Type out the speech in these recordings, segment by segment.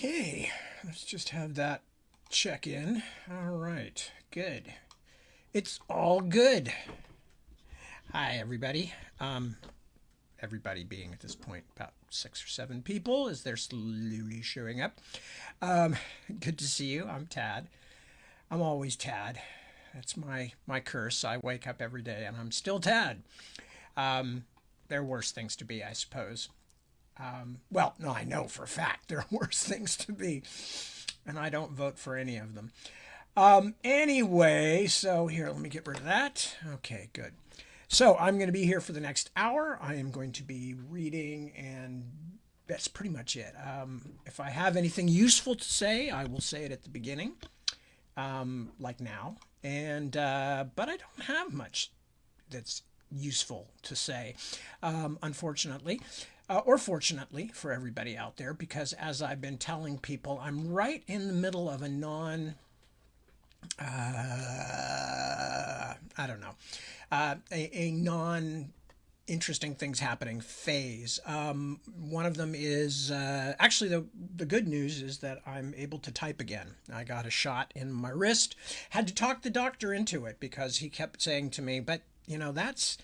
Okay, let's just have that check in. All right, good. It's all good. Hi, everybody. Everybody being at this point about 6 or 7 people as they're slowly showing up. Um, Good to see you. I'm Tad. I'm always Tad. That's my curse. I wake up every day and I'm still Tad. Um, there are worse things to be, I suppose. Well, no, I know for a fact there are worse things to be, and I don't vote for any of them. Anyway, so here, let me get rid of that. Okay, good. So I'm going to be here for the next hour. I am going to be reading, and that's pretty much it. If I have anything useful to say, I will say it at the beginning, like now. And but I don't have much that's useful to say, unfortunately. Or fortunately for everybody out there, because as I've been telling people, I'm right in the middle of a I don't know, a non interesting things happening phase. One of them is actually the good news is that I'm able to type again. I got a shot in my wrist. Had to talk the doctor into it because he kept saying to me, "But that's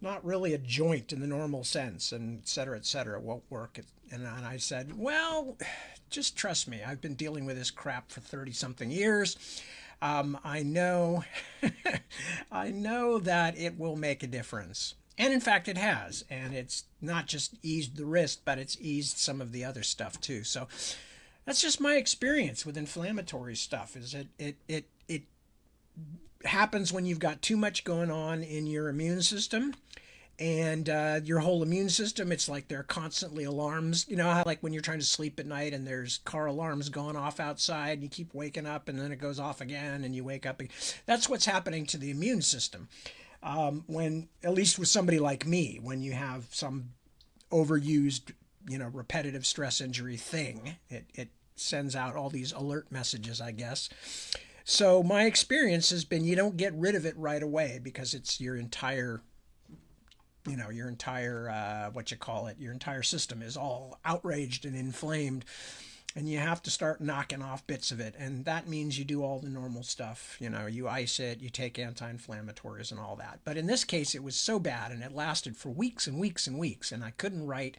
not really a joint in the normal sense, and et cetera, won't work." And I said, well, just trust me. I've been dealing with this crap for 30 something years. I know, I know that it will make a difference. And in fact, it has. And it's not just eased the wrist, but it's eased some of the other stuff too. So that's just my experience with inflammatory stuff. Is it happens when you've got too much going on in your immune system, and your whole immune system, it's like there are constantly alarms. You know how, like, when you're trying to sleep at night and there's car alarms going off outside and you keep waking up and then it goes off again and you wake up. That's what's happening to the immune system. When, at least with somebody like me, when you have some overused, repetitive stress injury thing, it sends out all these alert messages, I guess. So my experience has been, you don't get rid of it right away because it's your entire what you call it, your entire system is all outraged and inflamed, and you have to start knocking off bits of it. And that means you do all the normal stuff. You ice it, you take anti-inflammatories and all that. But in this case, it was so bad and it lasted for weeks and weeks and weeks, and I couldn't write.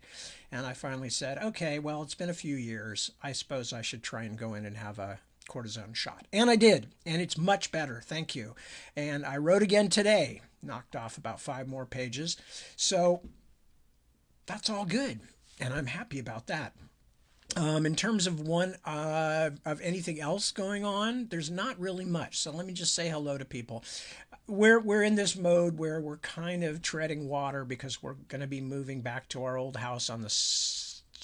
And I finally said, okay, well, it's been a few years. I suppose I should try and go in and have a cortisone shot. And I did, and it's much better, thank you. And I wrote again today, knocked off about 5 more pages. So that's all good, and I'm happy about that. In terms of of anything else going on, there's not really much. So let me just say hello to people. We're in this mode where we're kind of treading water because we're going to be moving back to our old house on the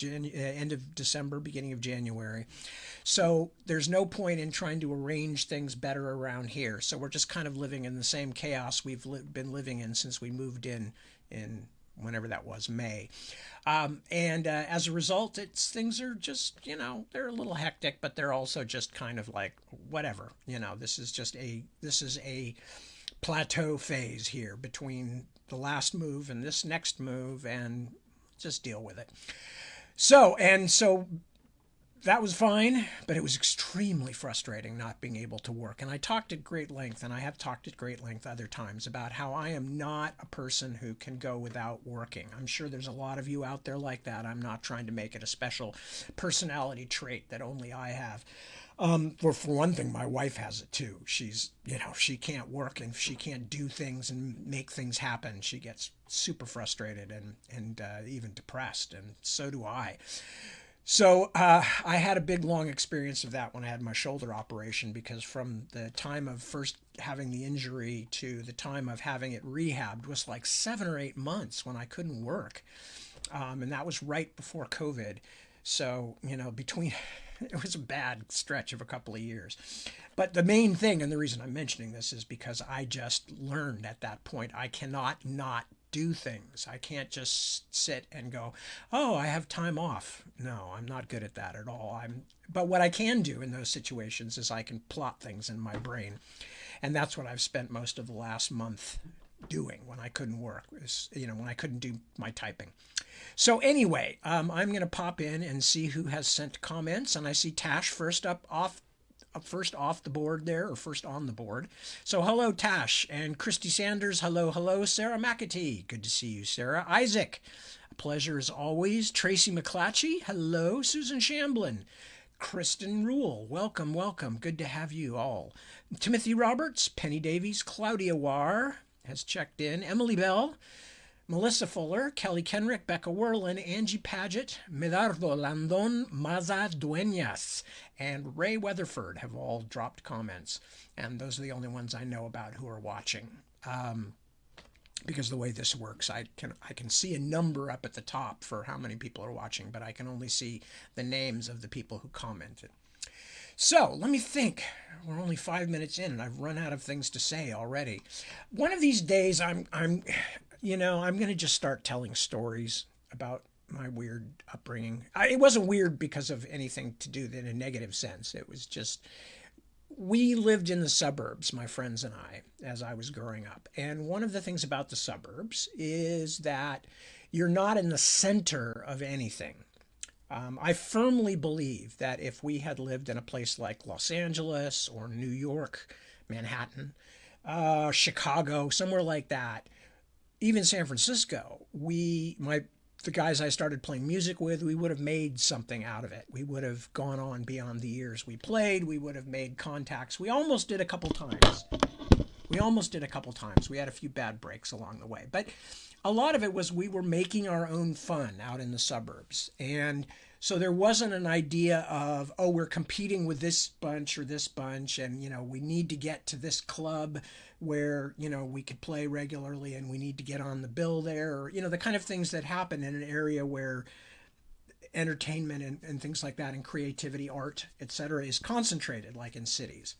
end of December, beginning of January. So there's no point in trying to arrange things better around here. So we're just kind of living in the same chaos we've been living in since we moved in whenever that was, May. And as a result, things are just, they're a little hectic, but they're also just kind of like whatever. This is a plateau phase here between the last move and this next move, and just deal with it. So that was fine, but it was extremely frustrating not being able to work. And I talked at great length, and I have talked at great length other times about how I am not a person who can go without working. I'm sure there's a lot of you out there like that. I'm not trying to make it a special personality trait that only I have. For one thing, my wife has it too. She can't work and she can't do things and make things happen. She gets super frustrated and even depressed, and so do I. So I had a big, long experience of that when I had my shoulder operation, because from the time of first having the injury to the time of having it rehabbed was like 7 or 8 months when I couldn't work. And that was right before COVID. So, between it was a bad stretch of a couple of years. But the main thing, and the reason I'm mentioning this, is because I just learned at that point I cannot not do things. I can't just sit and go, "Oh, I have time off." No, I'm not good at that at all. But what I can do in those situations is I can plot things in my brain. And that's what I've spent most of the last month doing when I couldn't work, when I couldn't do my typing. So anyway, I'm going to pop in and see who has sent comments, and I see Tash first off the board there, or first on the board. So hello, Tash. And Christy Sanders, hello, hello. Sarah McAtee, good to see you, Sarah. Isaac, a pleasure as always. Tracy McClatchy, hello. Susan Shamblin. Kristen Rule, welcome, welcome. Good to have you all. Timothy Roberts, Penny Davies, Claudia War has checked in. Emily Bell, Melissa Fuller, Kelly Kenrick, Becca Werlin, Angie Paget, Medardo Landon, Maza Dueñas, and Ray Weatherford have all dropped comments. And those are the only ones I know about who are watching. Because the way this works, I can see a number up at the top for how many people are watching, but I can only see the names of the people who commented. So let me think. We're only 5 minutes in, and I've run out of things to say already. One of these days, I'm going to just start telling stories about my weird upbringing. It wasn't weird because of anything to do in a negative sense. It was just, we lived in the suburbs, my friends and I, as I was growing up. And one of the things about the suburbs is that you're not in the center of anything. I firmly believe that if we had lived in a place like Los Angeles or New York, Manhattan, Chicago, somewhere like that, even San Francisco, the guys I started playing music with, we would have made something out of it. We would have gone on beyond the years we played. We would have made contacts. We almost did a couple times. We had a few bad breaks along the way. But a lot of it was we were making our own fun out in the suburbs. And so there wasn't an idea of, oh, we're competing with this bunch or this bunch, and, we need to get to this club where, we could play regularly and we need to get on the bill there, or, the kind of things that happen in an area where entertainment and things like that and creativity, art, etc. is concentrated, like in cities.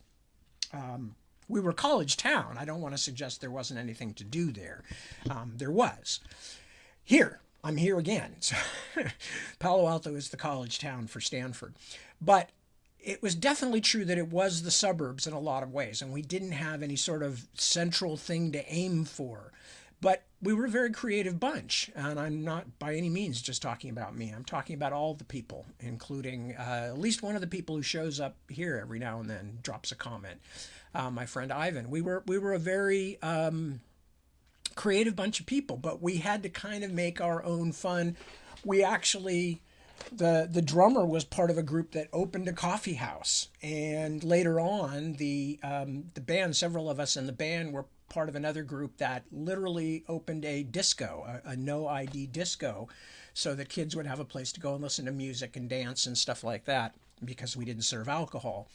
We were a college town. I don't want to suggest there wasn't anything to do there. There was. I'm here again. So Palo Alto is the college town for Stanford. But it was definitely true that it was the suburbs in a lot of ways, and we didn't have any sort of central thing to aim for. But we were a very creative bunch, and I'm not by any means just talking about me. I'm talking about all the people, including at least one of the people who shows up here every now and then, drops a comment. My friend Ivan. We were a very creative bunch of people, but we had to kind of make our own fun. We actually, the drummer was part of a group that opened a coffee house, and later on, the band, several of us in the band were part of another group that literally opened a disco, a no ID disco, so that kids would have a place to go and listen to music and dance and stuff like that, because we didn't serve alcohol.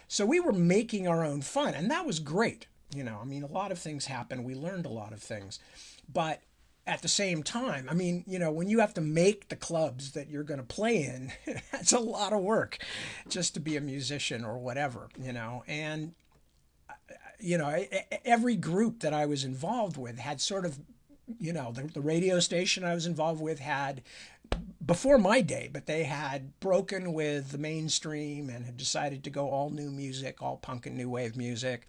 So we were making our own fun, and that was great. A lot of things happened. We learned a lot of things. But at the same time, when you have to make the clubs that you're going to play in, that's a lot of work just to be a musician or whatever, And, every group that I was involved with had sort of, the radio station I was involved with had, before my day, but they had broken with the mainstream and had decided to go all new music, all punk and new wave music.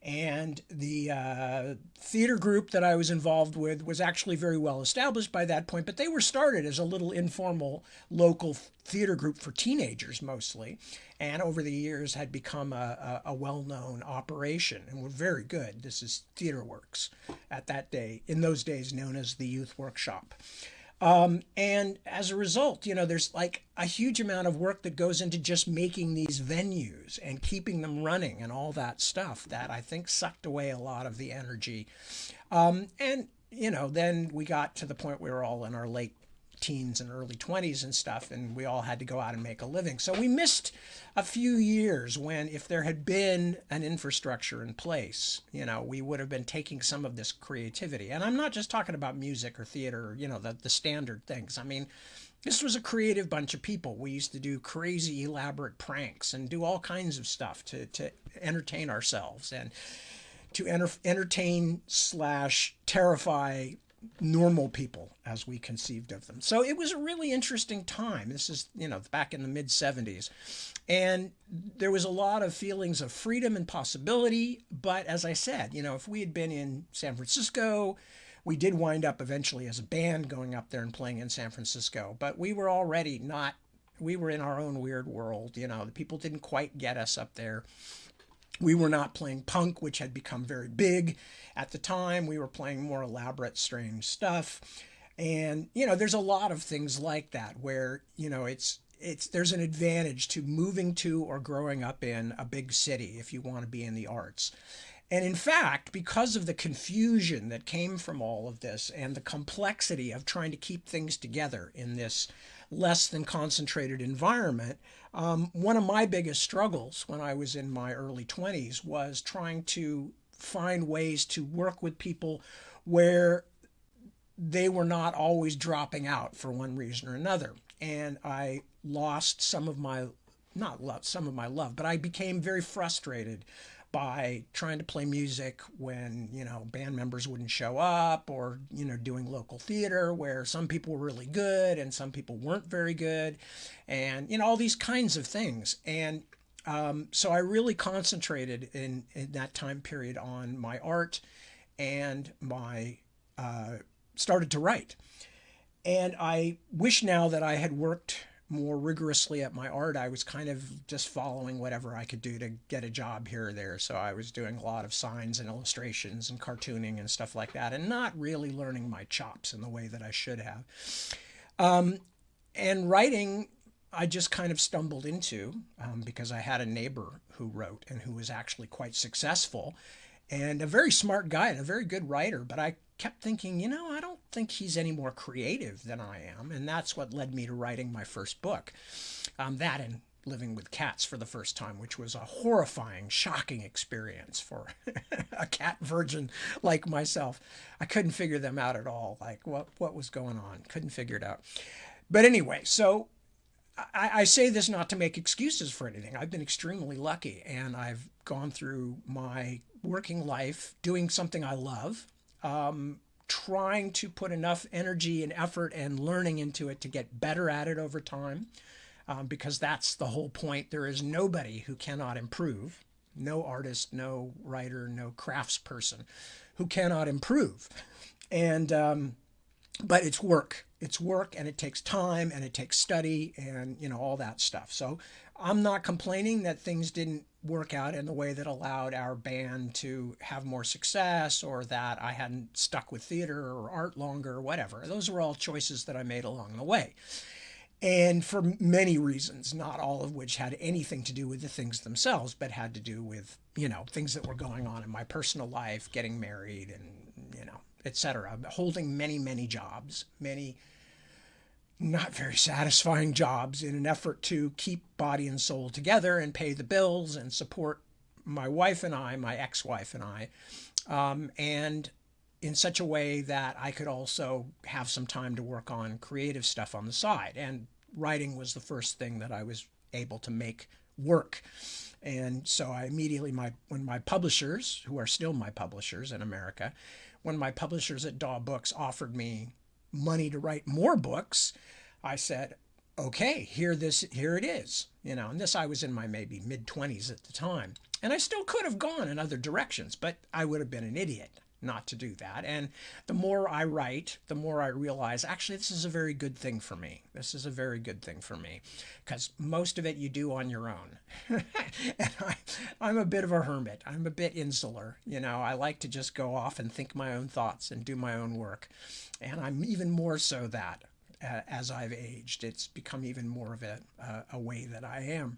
And the theater group that I was involved with was actually very well established by that point, but they were started as a little informal local theater group for teenagers mostly, and over the years had become a well-known operation and were very good. This is Theater Works at that day, in those days known as the Youth Workshop. And as a result, there's like a huge amount of work that goes into just making these venues and keeping them running and all that stuff that I think sucked away a lot of the energy. And then we got to the point where we were all in our late teens and early 20s and stuff, and we all had to go out and make a living. So we missed a few years when, if there had been an infrastructure in place, we would have been taking some of this creativity. And I'm not just talking about music or theater, or, the standard things. This was a creative bunch of people. We used to do crazy, elaborate pranks and do all kinds of stuff to entertain ourselves and to entertain / terrify normal people as we conceived of them. So it was a really interesting time. This is, back in the mid 70s. And there was a lot of feelings of freedom and possibility. But as I said, if we had been in San Francisco, we did wind up eventually as a band going up there and playing in San Francisco. But we were already not, we were in our own weird world. The people didn't quite get us up there. We were not playing punk, which had become very big at the time. We were playing more elaborate, strange stuff. And, there's a lot of things like that where, there's an advantage to moving to or growing up in a big city if you want to be in the arts. And in fact, because of the confusion that came from all of this and the complexity of trying to keep things together in this less than concentrated environment, one of my biggest struggles when I was in my early 20s was trying to find ways to work with people where they were not always dropping out for one reason or another. And I lost some of my, not love, some of my love, but I became very frustrated by trying to play music when, band members wouldn't show up, or, doing local theater where some people were really good and some people weren't very good, and, all these kinds of things. And so I really concentrated in that time period on my art and my started to write. And I wish now that I had worked more rigorously at my art. I was kind of just following whatever I could do to get a job here or there. So I was doing a lot of signs and illustrations and cartooning and stuff like that, and not really learning my chops in the way that I should have. And writing, I just kind of stumbled into because I had a neighbor who wrote and who was actually quite successful and a very smart guy and a very good writer. But I kept thinking, I don't think he's any more creative than I am. And that's what led me to writing my first book. That and living with cats for the first time, which was a horrifying, shocking experience for a cat virgin like myself. I couldn't figure them out at all. Like what was going on? Couldn't figure it out. But anyway, so I say this not to make excuses for anything. I've been extremely lucky, and I've gone through my working life doing something I love, trying to put enough energy and effort and learning into it to get better at it over time, because that's the whole point. There is nobody who cannot improve, no artist, no writer, no craftsperson who cannot improve. And but it's work. It's work, and it takes time, and it takes study, and all that stuff. So I'm not complaining that things didn't work out in the way that allowed our band to have more success, or that I hadn't stuck with theater or art longer or whatever. Those were all choices that I made along the way. And for many reasons, not all of which had anything to do with the things themselves, but had to do with, things that were going on in my personal life, getting married and, etc. Holding many, many jobs, many not very satisfying jobs in an effort to keep body and soul together and pay the bills and support my wife and I, my ex-wife and I, and in such a way that I could also have some time to work on creative stuff on the side. And writing was the first thing that I was able to make work. And so I immediately, when my publishers, who are still my publishers in America, when my publishers at Daw Books offered me money to write more books, I said, okay, here it is. And this, I was in my maybe mid-20s at the time. And I still could have gone in other directions, but I would have been an idiot not to do that. And the more I write, the more I realize, actually, this is a very good thing for me. This is a very good thing for me, because most of it you do on your own. And I'm a bit of a hermit. I'm a bit insular. I like to just go off and think my own thoughts and do my own work. And I'm even more so that as I've aged. It's become even more of a way that I am.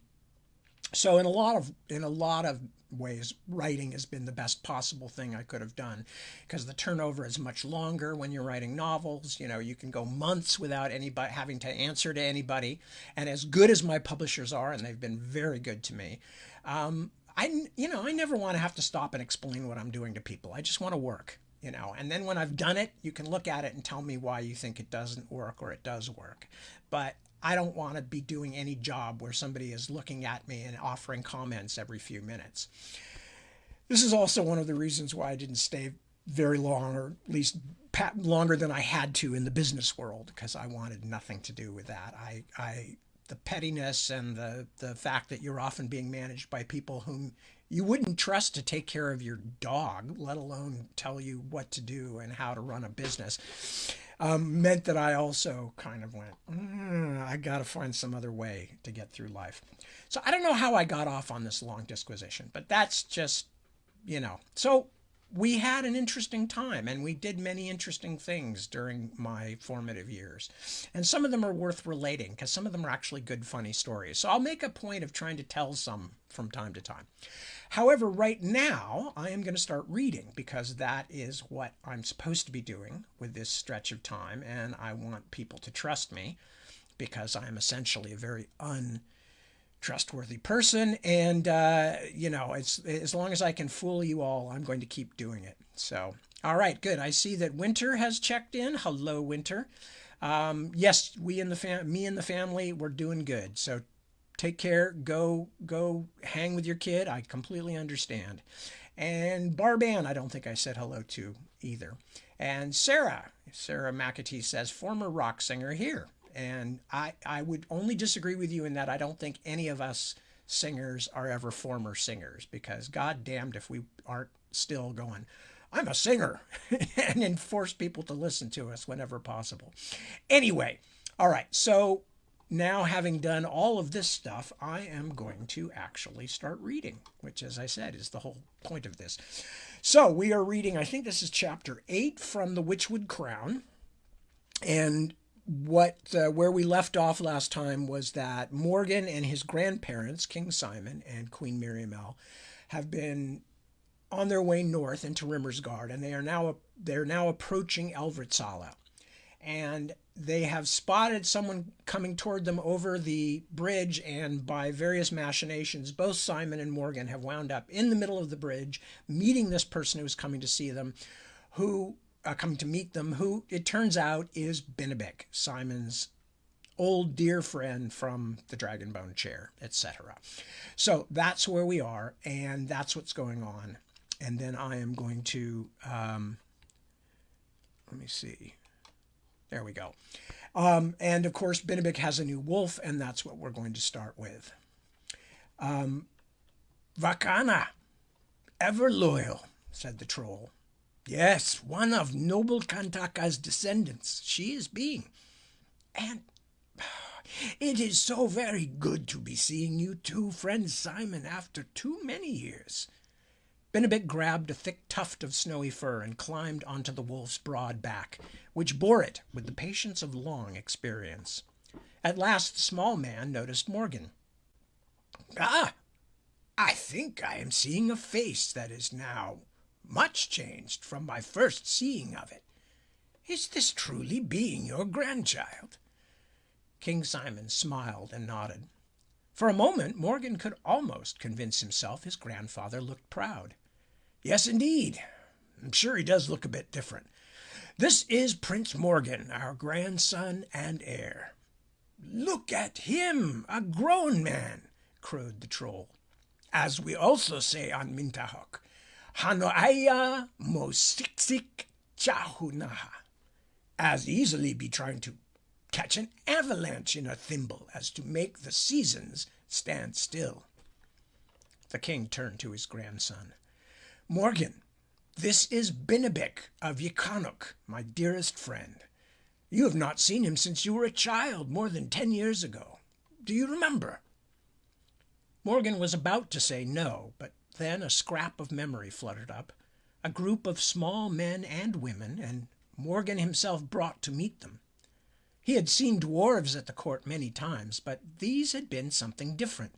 So in a lot of ways, writing has been the best possible thing I could have done, because the turnover is much longer when you're writing novels. You can go months without anybody having to answer to anybody. And as good as my publishers are, and they've been very good to me, I never want to have to stop and explain what I'm doing to people. I just want to work. And then when I've done it, you can look at it and tell me why you think it doesn't work or it does work. But I don't want to be doing any job where somebody is looking at me and offering comments every few minutes. This is also one of the reasons why I didn't stay very long, or at least longer than I had to in the business world, because I wanted nothing to do with that. The pettiness and the fact that you're often being managed by people whom you wouldn't trust to take care of your dog, let alone tell you what to do and how to run a business, meant that I also kind of went, I got to find some other way to get through life. So I don't know how I got off on this long disquisition, but that's just, So we had an interesting time, and we did many interesting things during my formative years. And some of them are worth relating because some of them are actually good, funny stories. So I'll make a point of trying to tell some from time to time. However, right now, I am going to start reading because that is what I'm supposed to be doing with this stretch of time. And I want people to trust me because I'm essentially a very trustworthy person, and it's as long as I can fool you all, I'm going to keep doing it. So all right, good. I see that Winter has checked in. Hello, Winter. Yes, me and the family, we're doing good, so take care. Go hang with your kid. I completely understand. And Barban, I don't think I said hello to either. And Sarah McAtee says, former rock singer here. And I would only disagree with you in that I don't think any of us singers are ever former singers, because God damned if we aren't still going, I'm a singer, and then force people to listen to us whenever possible. Anyway, all right, so now having done all of this stuff, I am going to actually start reading, which, as I said, is the whole point of this. So we are reading, I think this is chapter 8 from the Witchwood Crown. And where we left off last time was that Morgan and his grandparents, King Simon and Queen Miriamel, have been on their way north into Rimmersgard, and they're now approaching Elvritsala. And they have spotted someone coming toward them over the bridge, and by various machinations, both Simon and Morgan have wound up in the middle of the bridge, meeting this person who's coming to see them, coming to meet them, who it turns out is Benebik, Simon's old dear friend from the Dragonbone chair, etc. So that's where we are, and that's what's going on. And then I am going to, let me see. There we go. And of course, Benebik has a new wolf, and that's what we're going to start with. Vakana, ever loyal, said the troll. Yes, one of noble Kantaka's descendants she is being. And it is so very good to be seeing you two, friend Simon, after too many years. Benebik grabbed a thick tuft of snowy fur and climbed onto the wolf's broad back, which bore it with the patience of long experience. At last the small man noticed Morgan. Ah, I think I am seeing a face that is now much changed from my first seeing of it. Is this truly being your grandchild? King Simon smiled and nodded. For a moment, Morgan could almost convince himself his grandfather looked proud. Yes, indeed. I'm sure he does look a bit different. This is Prince Morgan, our grandson and heir. Look at him, a grown man, crowed the troll. As we also say on Mintahok, Hanoaya mo siksik chahunaha. As easily be trying to catch an avalanche in a thimble as to make the seasons stand still. The king turned to his grandson. Morgan, this is Benebik of Ykanuk, my dearest friend. You have not seen him since you were a child more than 10 years ago. Do you remember? Morgan was about to say no, but then a scrap of memory fluttered up, a group of small men and women, and Morgan himself brought to meet them. He had seen dwarves at the court many times, but these had been something different,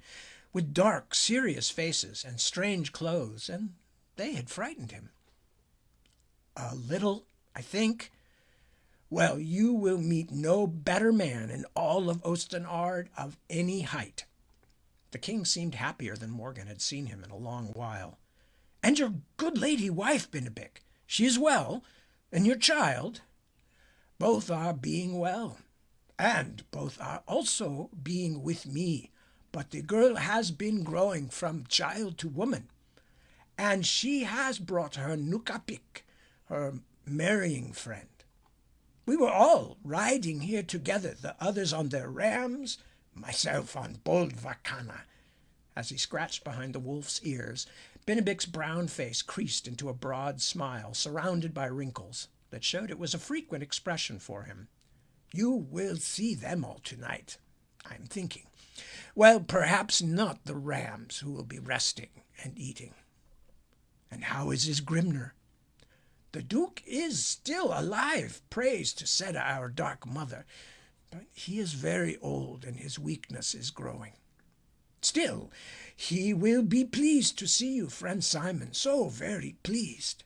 with dark, serious faces and strange clothes, and they had frightened him. A little, I think. Well, you will meet no better man in all of Ostenard of any height. The king seemed happier than Morgan had seen him in a long while. And your good lady wife, Benebik, she is well, and your child? Both are being well, and both are also being with me, but the girl has been growing from child to woman, and she has brought her Nukapik, her marrying friend. We were all riding here together, the others on their rams, myself on bold Vacana." As he scratched behind the wolf's ears, Benebic's brown face creased into a broad smile surrounded by wrinkles that showed it was a frequent expression for him. "You will see them all tonight, I'm thinking. Well, perhaps not the rams, who will be resting and eating." "And how is his Grimner?" "The Duke is still alive, praise to Seta, our dark mother, but he is very old and his weakness is growing. Still, he will be pleased to see you, friend Simon, so very pleased."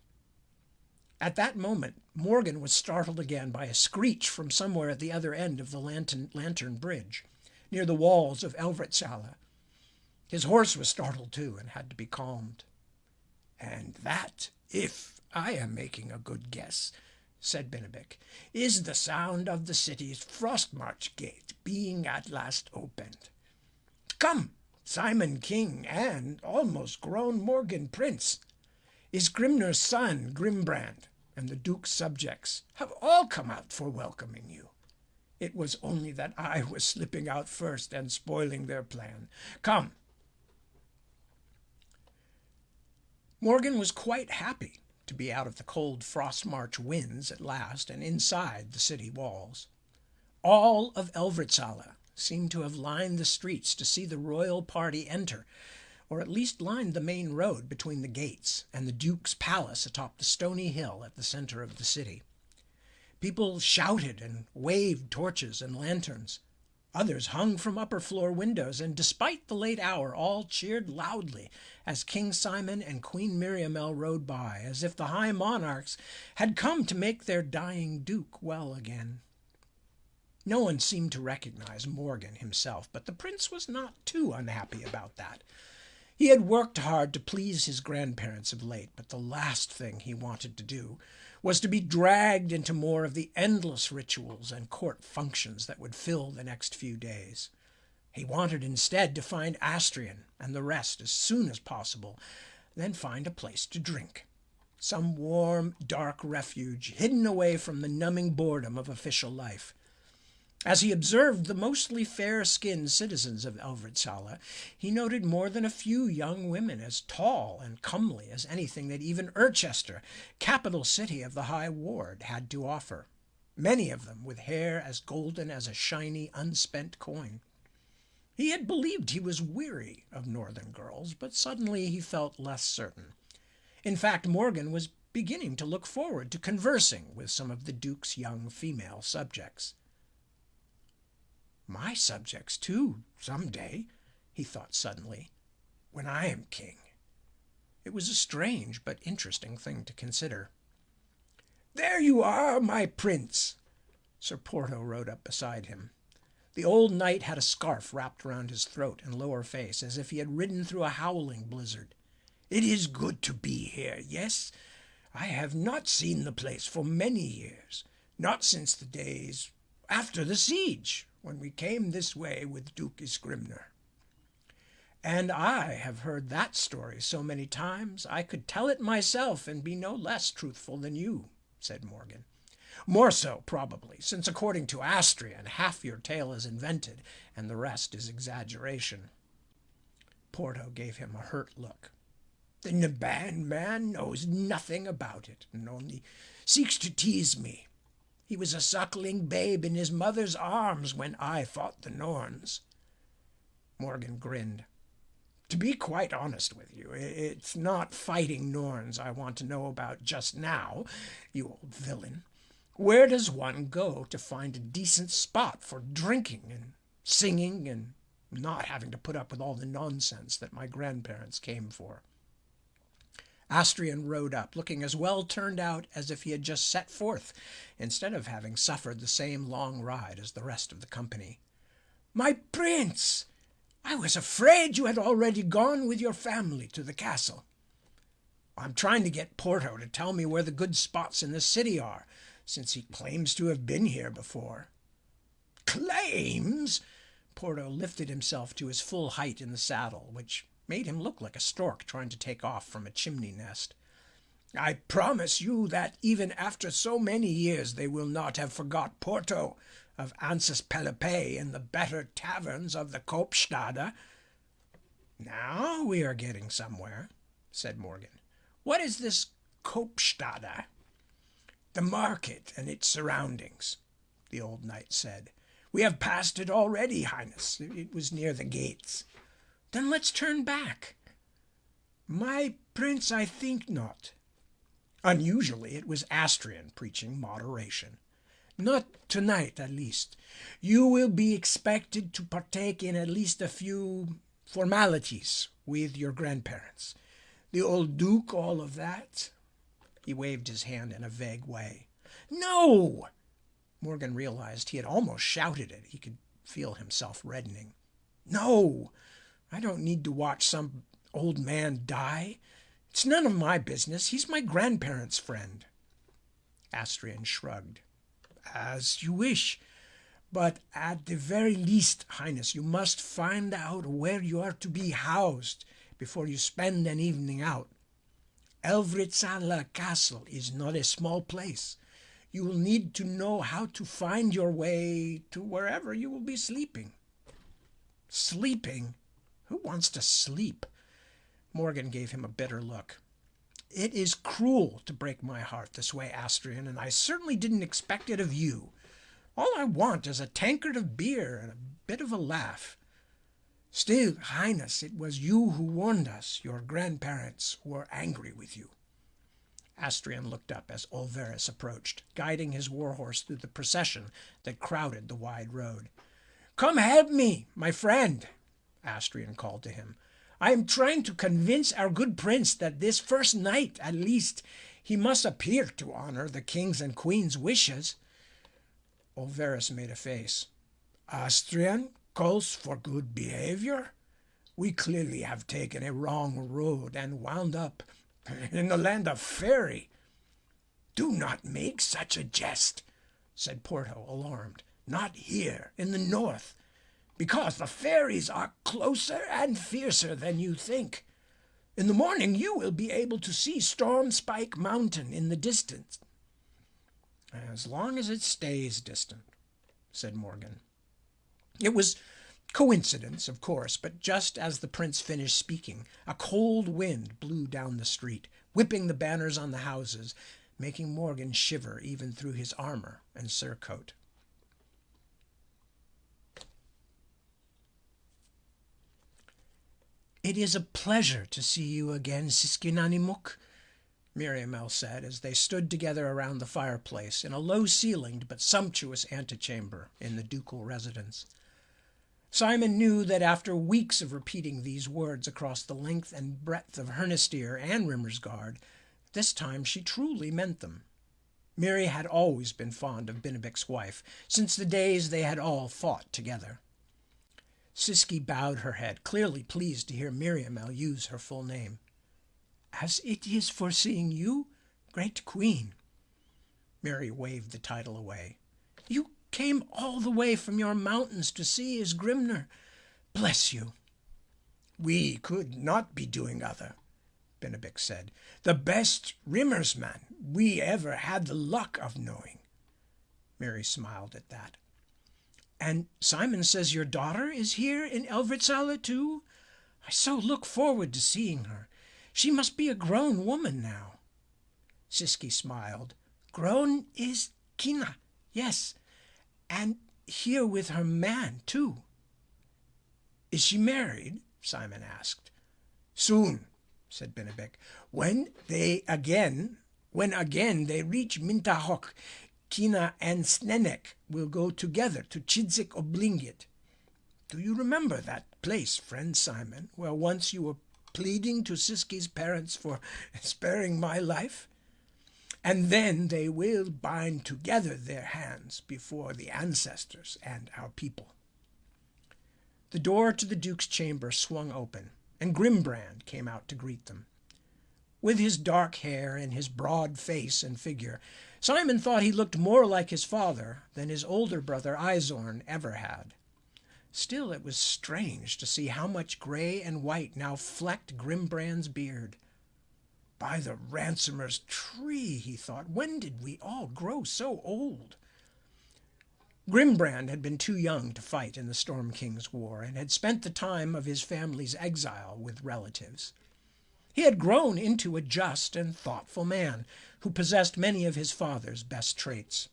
At that moment, Morgan was startled again by a screech from somewhere at the other end of the lantern bridge, near the walls of Elvritsala. His horse was startled too, and had to be calmed. "And that, if I am making a good guess," said Benebic, "is the sound of the city's Frostmarch gate being at last opened. Come, Simon King and almost grown Morgan Prince. Is Grimner's son, Grimbrand, and the Duke's subjects have all come out for welcoming you. It was only that I was slipping out first and spoiling their plan. Come." Morgan was quite happy to be out of the cold Frostmarch winds at last and inside the city walls. All of Elvritsala seemed to have lined the streets to see the royal party enter, or at least lined the main road between the gates and the Duke's palace atop the stony hill at the center of the city. People shouted and waved torches and lanterns. Others hung from upper-floor windows, and despite the late hour, all cheered loudly as King Simon and Queen Miriamel rode by, as if the high monarchs had come to make their dying duke well again. No one seemed to recognize Morgan himself, but the prince was not too unhappy about that. He had worked hard to please his grandparents of late, but the last thing he wanted to do was to be dragged into more of the endless rituals and court functions that would fill the next few days. He wanted instead to find Astrian and the rest as soon as possible, then find a place to drink. Some warm, dark refuge hidden away from the numbing boredom of official life. As he observed the mostly fair-skinned citizens of Elvritsala, he noted more than a few young women as tall and comely as anything that even Irchester, capital city of the High Ward, had to offer, many of them with hair as golden as a shiny, unspent coin. He had believed he was weary of northern girls, but suddenly he felt less certain. In fact, Morgan was beginning to look forward to conversing with some of the Duke's young female subjects. "My subjects, too, some day," he thought suddenly, "when I am king." It was a strange but interesting thing to consider. "There you are, my prince!" Sir Porto rode up beside him. The old knight had a scarf wrapped around his throat and lower face, as if he had ridden through a howling blizzard. "It is good to be here, yes? I have not seen the place for many years, not since the days after the siege, when we came this way with Duke Isgrimner." "And I have heard that story so many times I could tell it myself and be no less truthful than you," said Morgan. "More so, probably, since according to Astrian, half your tale is invented and the rest is exaggeration." Porto gave him a hurt look. "The Naban man knows nothing about it, and only seeks to tease me. He was a suckling babe in his mother's arms when I fought the Norns." Morgan grinned. "To be quite honest with you, it's not fighting Norns I want to know about just now, you old villain. Where does one go to find a decent spot for drinking and singing and not having to put up with all the nonsense that my grandparents came for?" Astrian rode up, looking as well turned out as if he had just set forth, instead of having suffered the same long ride as the rest of the company. "My prince! I was afraid you had already gone with your family to the castle." "I'm trying to get Porto to tell me where the good spots in the city are, since he claims to have been here before." "Claims?" Porto lifted himself to his full height in the saddle, which made him look like a stork trying to take off from a chimney nest. I promise you that even after so many years they will not have forgot Porto of Anses Pelopé in the better taverns of the Kopstade. Now we are getting somewhere, said Morgan. What is this Kopstade? The market and its surroundings, the old knight said. We have passed it already, Highness. It was near the gates. Then let's turn back. My prince, I think not. Unusually, it was Astrian preaching moderation. Not tonight, at least. You will be expected to partake in at least a few formalities with your grandparents. The old duke, all of that. He waved his hand in a vague way. No! Morgan realized he had almost shouted it. He could feel himself reddening. No! I don't need to watch some old man die. It's none of my business. He's my grandparents' friend. Astrian shrugged. As you wish. But at the very least, Highness, you must find out where you are to be housed before you spend an evening out. Elvritzala Castle is not a small place. You will need to know how to find your way to wherever you will be sleeping. Sleeping? Who wants to sleep? Morgan gave him a bitter look. It is cruel to break my heart this way, Astrian, and I certainly didn't expect it of you. All I want is a tankard of beer and a bit of a laugh. Still, Highness, it was you who warned us, your grandparents who are angry with you. Astrian looked up as Olveris approached, guiding his warhorse through the procession that crowded the wide road. Come help me, my friend, Astrian called to him. I am trying to convince our good prince that this first night, at least, he must appear to honor the king's and queen's wishes. Olveris made a face. Astrian calls for good behavior? We clearly have taken a wrong road and wound up in the land of Fairy. Do not make such a jest, said Porto, alarmed. Not here, in the north, because the fairies are closer and fiercer than you think. In the morning you will be able to see Stormspike Mountain in the distance. As long as it stays distant, said Morgan. It was coincidence, of course, but just as the prince finished speaking, a cold wind blew down the street, whipping the banners on the houses, making Morgan shiver even through his armor and surcoat. It is a pleasure to see you again, Siskinanimuk, Miriamel said as they stood together around the fireplace in a low-ceilinged but sumptuous antechamber in the ducal residence. Simon knew that after weeks of repeating these words across the length and breadth of Hernesteer and Rimmersgard, this time she truly meant them. Miri had always been fond of Benebic's wife, since the days they had all fought together. Siski bowed her head, clearly pleased to hear Miriamel use her full name. As it is for seeing you, great queen. Mary waved the title away. You came all the way from your mountains to see Isgrimner. Bless you. We could not be doing other, Benebic said. The best rimmersman we ever had the luck of knowing. Mary smiled at that. And Simon says your daughter is here in Elvritzala too? I so look forward to seeing her. She must be a grown woman now. Siski smiled. Grown is Kina, yes, and here with her man too. Is she married? Simon asked. Soon, said Benebic. When again they reach Mintahok, Kina and Snenek will go together to Chidzik Oblingit. Do you remember that place, friend Simon, where once you were pleading to Siski's parents for sparing my life? And then they will bind together their hands before the ancestors and our people. The door to the Duke's chamber swung open, and Grimbrand came out to greet them. With his dark hair and his broad face and figure, Simon thought he looked more like his father than his older brother Izorn ever had. Still, it was strange to see how much gray and white now flecked Grimbrand's beard. By the ransomer's tree, he thought, when did we all grow so old? Grimbrand had been too young to fight in the Storm King's War, and had spent the time of his family's exile with relatives. He had grown into a just and thoughtful man, who possessed many of his father's best traits.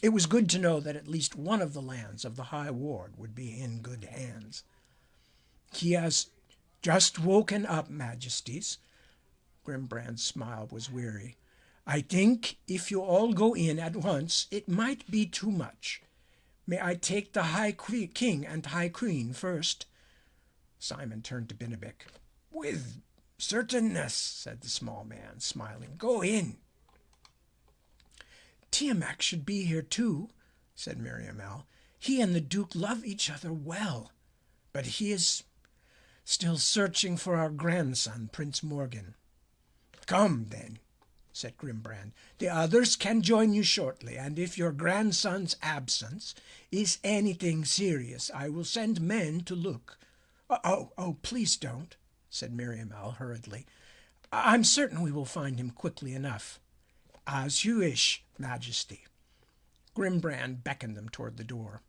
It was good to know that at least one of the lands of the High Ward would be in good hands. "He has just woken up, Majesties." Grimbrand's smile was weary. "I think if you all go in at once, it might be too much. May I take the High King and High Queen first?" Simon turned to Binnabic. "With certainness," said the small man, smiling. "Go in." "Tiamak should be here too," said Miriamel. "He and the Duke love each other well, but he is still searching for our grandson, Prince Morgan." "Come, then," said Grimbrand. "The others can join you shortly, and if your grandson's absence is anything serious, I will send men to look." Oh, please don't," said Miriamel hurriedly. "I'm certain we will find him quickly enough." "As you wish, Majesty." Grimbrand beckoned them toward the door.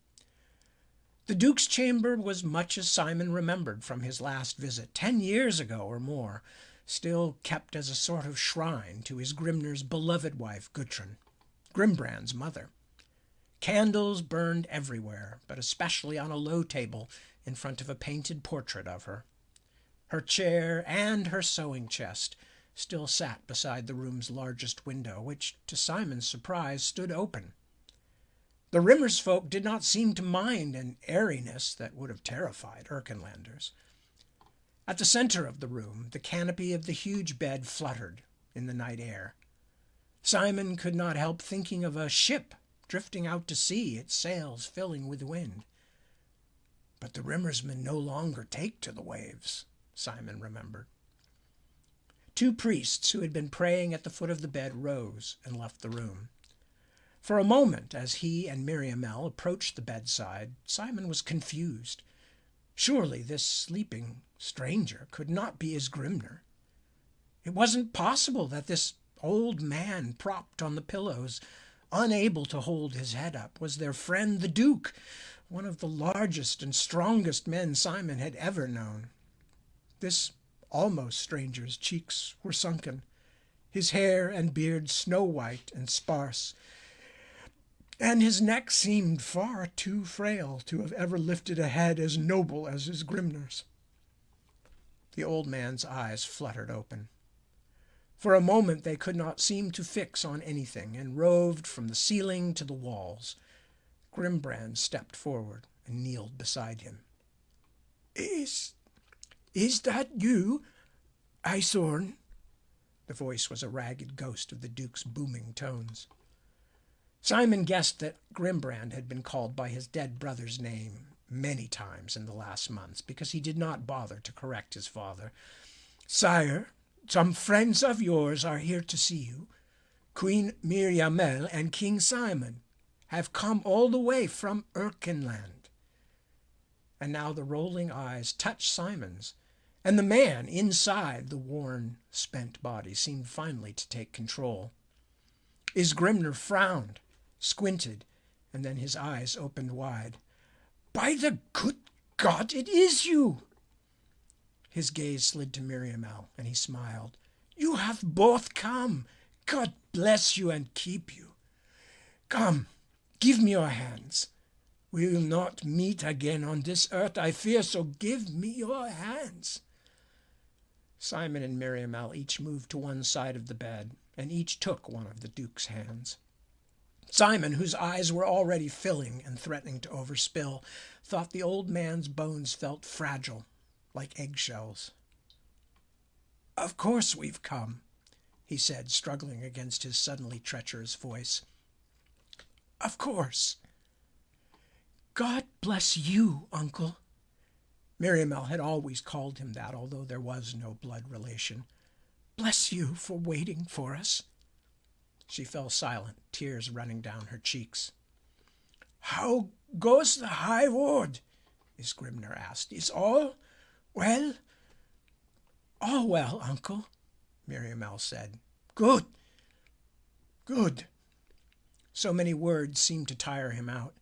The Duke's chamber was much as Simon remembered from his last visit, 10 years ago or more, still kept as a sort of shrine to his Grimner's beloved wife, Gudrun, Grimbrand's mother. Candles burned everywhere, but especially on a low table in front of a painted portrait of her. Her chair and her sewing chest still sat beside the room's largest window, which, to Simon's surprise, stood open. The Rimmer's folk did not seem to mind an airiness that would have terrified Erkenlanders. At the center of the room, the canopy of the huge bed fluttered in the night air. Simon could not help thinking of a ship drifting out to sea, its sails filling with wind. But the Rimmersmen no longer take to the waves, Simon remembered. 2 priests who had been praying at the foot of the bed rose and left the room. For a moment, as he and Miriamel approached the bedside, Simon was confused. Surely this sleeping stranger could not be his Grimner. It wasn't possible that this old man propped on the pillows, unable to hold his head up, was their friend the Duke, one of the largest and strongest men Simon had ever known. This almost stranger's cheeks were sunken, his hair and beard snow-white and sparse, and his neck seemed far too frail to have ever lifted a head as noble as his Grimner's. The old man's eyes fluttered open. For a moment they could not seem to fix on anything, and roved from the ceiling to the walls. Grimbrand stepped forward and kneeled beside him. Is that you, Isorn?" The voice was a ragged ghost of the Duke's booming tones. Simon guessed that Grimbrand had been called by his dead brother's name many times in the last months, because he did not bother to correct his father. "Sire, some friends of yours are here to see you. Queen Miriamel and King Simon have come all the way from Erkenland." And now the rolling eyes touched Simon's, and the man inside the worn, spent body seemed finally to take control. His Grimner frowned, squinted, and then his eyes opened wide. "By the good God, it is you!" His gaze slid to Miriamel, and he smiled. "You have both come. God bless you and keep you. Come, give me your hands. We will not meet again on this earth, I fear, so give me your hands." Simon and Miriamel each moved to one side of the bed, and each took one of the Duke's hands. Simon, whose eyes were already filling and threatening to overspill, thought the old man's bones felt fragile, like eggshells. "Of course we've come," he said, struggling against his suddenly treacherous voice. "Of course." "God bless you, Uncle." Miriamel had always called him that, although there was no blood relation. "Bless you for waiting for us." She fell silent, tears running down her cheeks. "How goes the High Ward?" his Grimner asked. "Is all well?" "All well, Uncle," Miriamel said. Good. Good. So many words seemed to tire him out.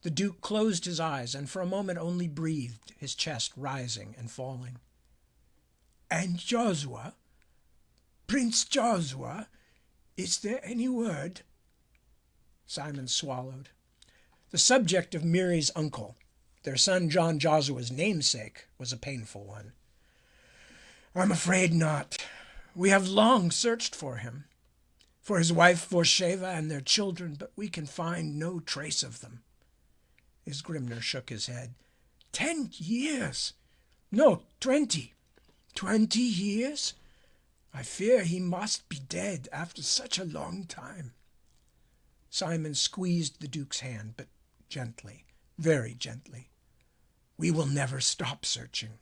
The Duke closed his eyes and for a moment only breathed, his chest rising and falling. And Joshua? Prince Joshua? Is there any word? Simon swallowed. The subject of Miri's uncle, their son John Joshua's namesake, was a painful one. I'm afraid not. We have long searched for him, for his wife Vorsheva and their children, but we can find no trace of them. Isgrimner shook his head. 10 years! No, 20. 20 years? I fear he must be dead after such a long time. Simon squeezed the Duke's hand, but gently, very gently. We will never stop searching.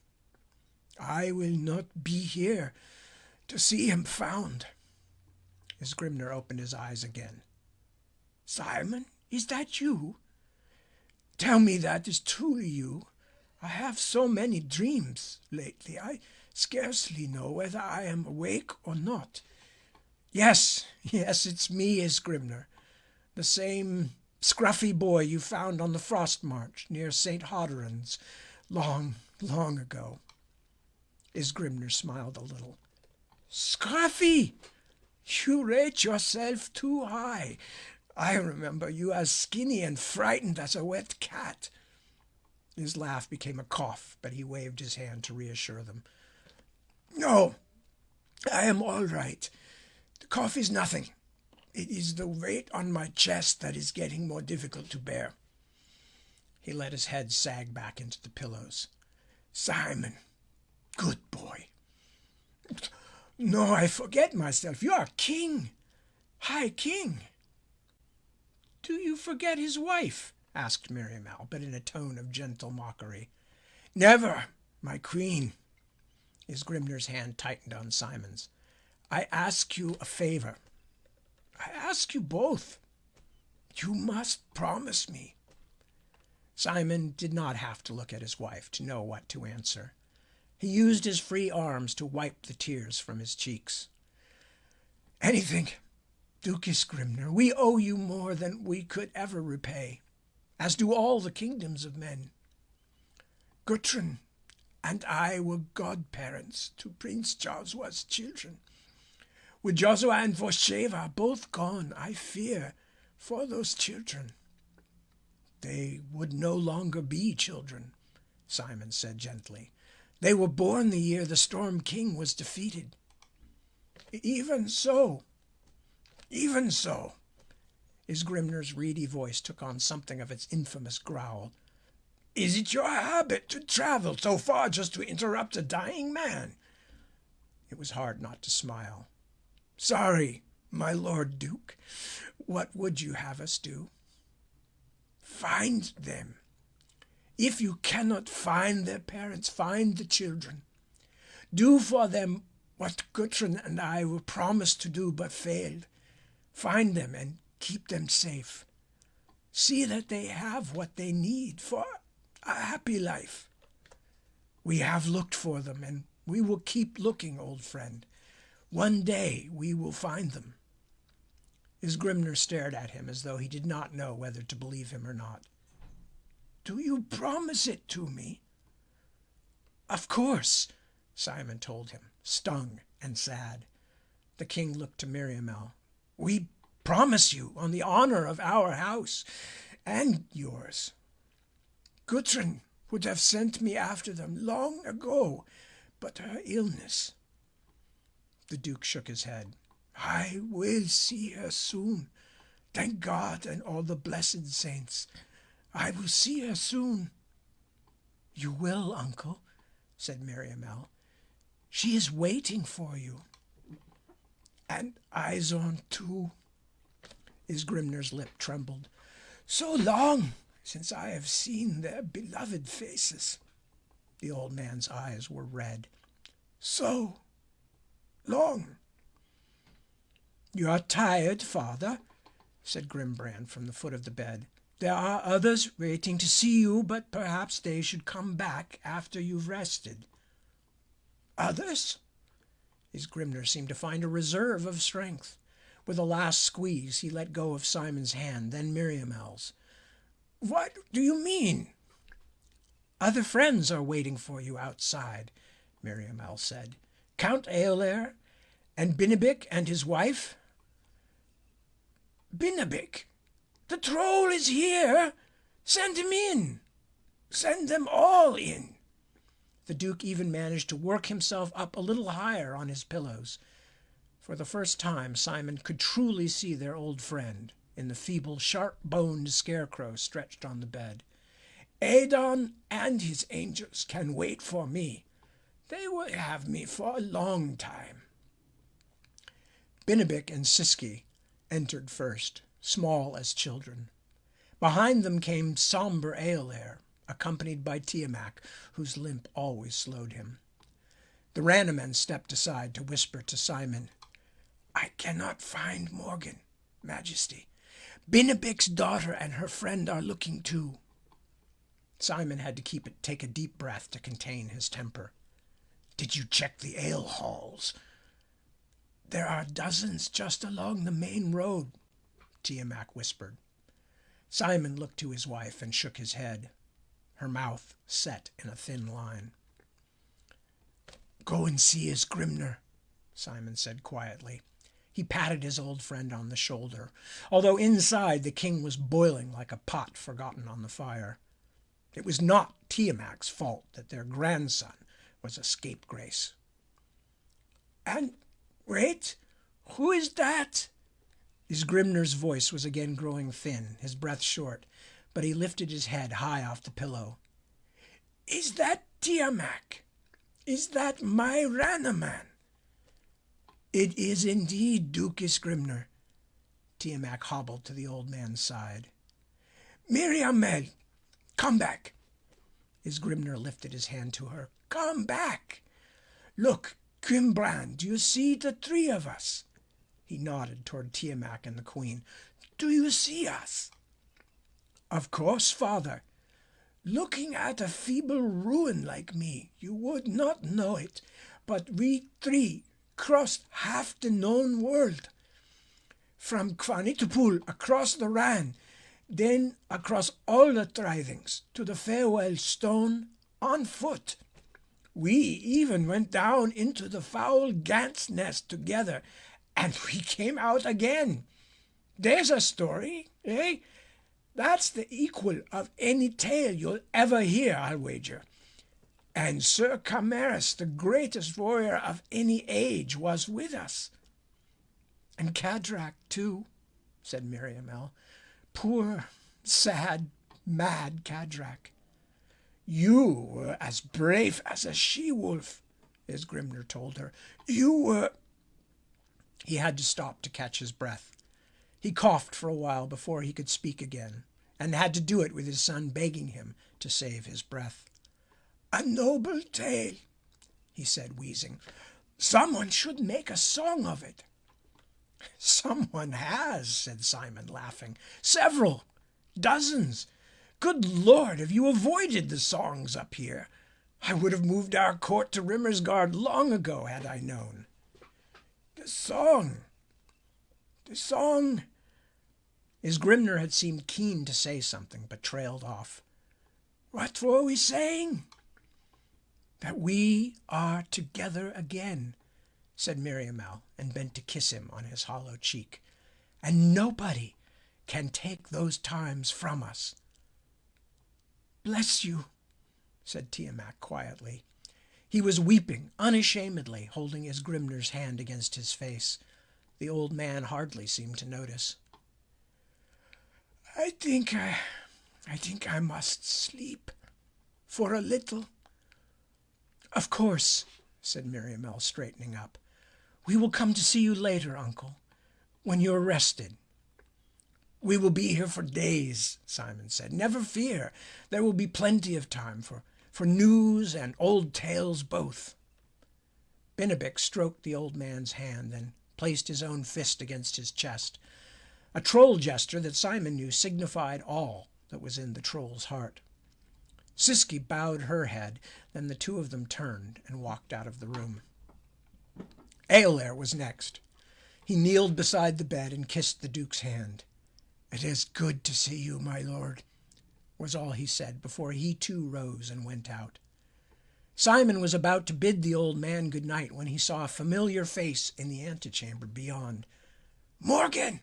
I will not be here to see him found. Isgrimner opened his eyes again. Simon, is that you? Tell me that is truly you. I have so many dreams lately. I scarcely know whether I am awake or not. Yes, it's me, Isgrimner. The same scruffy boy you found on the frost march near St. Hoderin's long, long ago. Isgrimner smiled a little. Scruffy! You rate yourself too high. I remember you as skinny and frightened as a wet cat. His laugh became a cough, but he waved his hand to reassure them. No, I am all right. The cough is nothing. It is the weight on my chest that is getting more difficult to bear. He let his head sag back into the pillows. Simon, good boy. No, I forget myself. You are king. High king. Do you forget his wife? Asked Miriamel, but in a tone of gentle mockery. Never, my queen. Isgrimner's hand tightened on Simon's. I ask you a favor. I ask you both. You must promise me. Simon did not have to look at his wife to know what to answer. He used his free arms to wipe the tears from his cheeks. Anything, Duke Isgrimner. We owe you more than we could ever repay, as do all the kingdoms of men. Gutrin and I were godparents to Prince Joshua's children. With Joshua and Vorsheva both gone, I fear for those children. They would no longer be children, Simon said gently. They were born the year the Storm King was defeated. Even so. Isgrimner's reedy voice took on something of its infamous growl. Is it your habit to travel so far just to interrupt a dying man? It was hard not to smile. Sorry, my Lord Duke. What would you have us do? Find them. If you cannot find their parents, find the children. Do for them what Gutrin and I were promised to do but failed. Find them and keep them safe. See that they have what they need for a happy life. We have looked for them, and we will keep looking, old friend. One day we will find them. Isgrimner stared at him as though he did not know whether to believe him or not. Do you promise it to me? Of course, Simon told him, stung and sad. The king looked to Miriamel. We promise you on the honor of our house and yours. Gutrin would have sent me after them long ago, but her illness. The Duke shook his head. I will see her soon. Thank God and all the blessed saints. I will see her soon. You will, uncle, said Miriamel. She is waiting for you. And Izon, too. Isgrimner's lip trembled. So long since I have seen their beloved faces. The old man's eyes were red. So long. You are tired, father, said Grimbrand from the foot of the bed. There are others waiting to see you, but perhaps they should come back after you've rested. Others? His Grimner seemed to find a reserve of strength. With a last squeeze, he let go of Simon's hand, then Miriamel's. "What do you mean?" "Other friends are waiting for you outside," Miriamel said. "Count Eolair and Binnabic and his wife." "Binnabic? The troll is here! Send him in! Send them all in!" The Duke even managed to work himself up a little higher on his pillows. For the first time Simon could truly see their old friend in the feeble, sharp-boned scarecrow stretched on the bed. "Adon and his angels can wait for me. They will have me for a long time." Binnabic and Siski entered first, small as children. Behind them came sombre Eolair, accompanied by Tiamat, whose limp always slowed him. The Rannamen stepped aside to whisper to Simon, "I cannot find Morgan, Majesty. Binnabic's daughter and her friend are looking too." Simon had to take a deep breath to contain his temper. "Did you check the ale halls?" "There are dozens just along the main road," Tiamat whispered. Simon looked to his wife and shook his head. Her mouth set in a thin line. "Go and see his Grimner," Simon said quietly. He patted his old friend on the shoulder, although inside the king was boiling like a pot forgotten on the fire. It was not Tiamat's fault that their grandson was a scapegrace. "And wait, who is that?" His Grimner's voice was again growing thin, his breath short, but he lifted his head high off the pillow. "Is that Tiamat? Is that my Rannaman?" "It is indeed Duke's Grimner." Tiamat hobbled to the old man's side. "Miriamel, come back." His Grimner lifted his hand to her. "Come back. Look, Grimbrand, do you see the three of us?" He nodded toward Tiamat and the Queen. "Do you see us?" "Of course, father. Looking at a feeble ruin like me, you would not know it, but we three crossed half the known world. From Kvanitupul across the Ran, then across all the Thrithings to the Farewell Stone on foot. We even went down into the foul Gant's nest together, and we came out again. There's a story, eh? That's the equal of any tale you'll ever hear, I'll wager. And Sir Camerus, the greatest warrior of any age, was with us." "And Cadrak, too," said Miriamel. "Poor, sad, mad Cadrak." "You were as brave as a she-wolf," his Grimner told her. "You were—" He had to stop to catch his breath. He coughed for a while before he could speak again, and had to do it with his son begging him to save his breath. "A noble tale," he said, wheezing. "Someone should make a song of it." "Someone has," said Simon, laughing. "Several. Dozens. Good Lord, have you avoided the songs up here? I would have moved our court to Rimmersgard long ago had I known." The song. His Grimner had seemed keen to say something, but trailed off. "What were we saying?" "That we are together again," said Miriamel, and bent to kiss him on his hollow cheek. "And nobody can take those times from us." "Bless you," said Tiamat quietly. He was weeping unashamedly, holding his Grimner's hand against his face. The old man hardly seemed to notice. I think I must sleep for a little." "Of course," said Miriamel, straightening up. "We will come to see you later, Uncle, when you're rested." "We will be here for days," Simon said. "Never fear. There will be plenty of time for news and old tales both." Binnabic stroked the old man's hand, then placed his own fist against his chest, a troll gesture that Simon knew signified all that was in the troll's heart. Siski bowed her head, then the two of them turned and walked out of the room. Aolair was next. He kneeled beside the bed and kissed the Duke's hand. "It is good to see you, my lord," was all he said before he too rose and went out. Simon was about to bid the old man good night when he saw a familiar face in the antechamber beyond. "Morgan,"